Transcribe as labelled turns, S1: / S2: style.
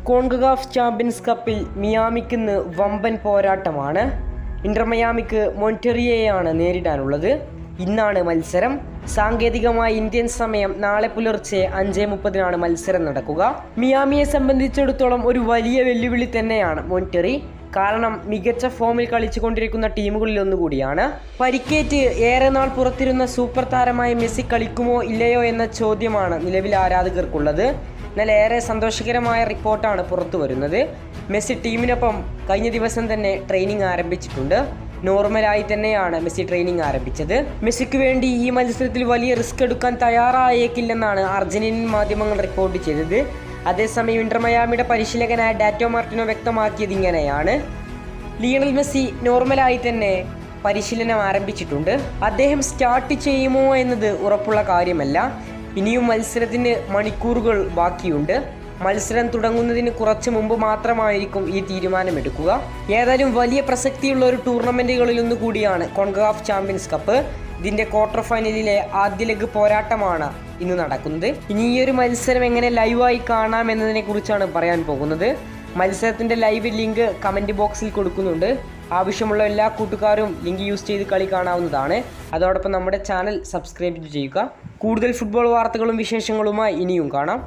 S1: CONCACAF champions കപ്പിൽ മിയാമിക്കിന്ന് വമ്പൻ പോരാട്ടമാണ്. ഇന്റർ മിയാമിക്ക് മോണ്ടെറിയെയാണ് നേരിടാനുള്ളത്. ഇന്നാണ് മത്സരം. സാങ്കേതികമായി ഇന്ത്യൻ സമയം നാളെ പുലർച്ചെ 5:30 മത്സരം നടക്കുക. മിയാമിയെ സംബന്ധിച്ചിടത്തോളം ഒരു വലിയ വെല്ലുവിളി തന്നെയാണ് മോണ്ടെറി. കാരണം മികച്ച ഫോമിൽ കളിച്ചുകൊണ്ടിരിക്കുന്ന ടീമുകളിൽ ഒന്നുകൂടിയാണ്. പരിക്കേറ്റ് ഏറെ നാൾ പുറത്തിരുന്ന സൂപ്പർ താരമായ മെസ്സി കളിക്കുമോ ഇല്ലയോ എന്ന ചോദ്യമാണ് നിലവിൽ ആരാധകർക്കുള്ളത്. എന്നാൽ ഏറെ സന്തോഷകരമായ റിപ്പോർട്ടാണ് പുറത്തു വരുന്നത്. മെസ്സി ടീമിനൊപ്പം കഴിഞ്ഞ ദിവസം തന്നെ ട്രെയിനിങ് ആരംഭിച്ചിട്ടുണ്ട്. നോർമലായി തന്നെയാണ് മെസ്സി ട്രെയിനിങ് ആരംഭിച്ചത്. മെസ്സിക്ക് വേണ്ടി ഈ മത്സരത്തിൽ വലിയ റിസ്ക് എടുക്കാൻ തയ്യാറായേക്കില്ലെന്നാണ് അർജന്റീനൻ മാധ്യമങ്ങൾ റിപ്പോർട്ട് ചെയ്തത്. അതേസമയം ഇന്റർ മിയാമിയുടെ പരിശീലകനായ ഡാറ്റോ മാർട്ടിനോ വ്യക്തമാക്കിയത് ഇങ്ങനെയാണ്: ലിയണൽ മെസ്സി നോർമലായി തന്നെ പരിശീലനം ആരംഭിച്ചിട്ടുണ്ട്. അദ്ദേഹം സ്റ്റാർട്ട് ചെയ്യുമോ എന്നത് ഉറപ്പുള്ള കാര്യമല്ല. ഇനിയും മത്സരത്തിന് മണിക്കൂറുകൾ ബാക്കിയുണ്ട്. മത്സരം തുടങ്ങുന്നതിന് കുറച്ച് മുമ്പ് മാത്രമായിരിക്കും ഈ തീരുമാനമെടുക്കുക. ഏതായാലും വലിയ പ്രസക്തിയുള്ള ഒരു ടൂർണമെൻറ്റുകളിലൊന്നു കൂടിയാണ് കോൺകകാഫ് ചാമ്പ്യൻസ് കപ്പ്. ഇതിൻ്റെ ക്വാർട്ടർ ഫൈനലിലെ ആദ്യ ലെഗ് പോരാട്ടമാണ് ഇന്ന് നടക്കുന്നത്. ഇനി ഈ ഒരു മത്സരം എങ്ങനെ ലൈവായി കാണാം എന്നതിനെ കുറിച്ചാണ് പറയാൻ പോകുന്നത്. മത്സരത്തിൻ്റെ ലൈവ് ലിങ്ക് കമൻറ്റ് ബോക്സിൽ കൊടുക്കുന്നുണ്ട്. ആവശ്യമുള്ള എല്ലാ കൂട്ടുകാരും ലിങ്ക് യൂസ് ചെയ്ത് കളി കാണാവുന്നതാണ്. അതോടൊപ്പം നമ്മുടെ ചാനൽ സബ്സ്ക്രൈബ് ചെയ്യുക. കൂടുതൽ ഫുട്ബോൾ വാർത്തകളും വിശേഷങ്ങളുമായി ഇനിയും കാണാം.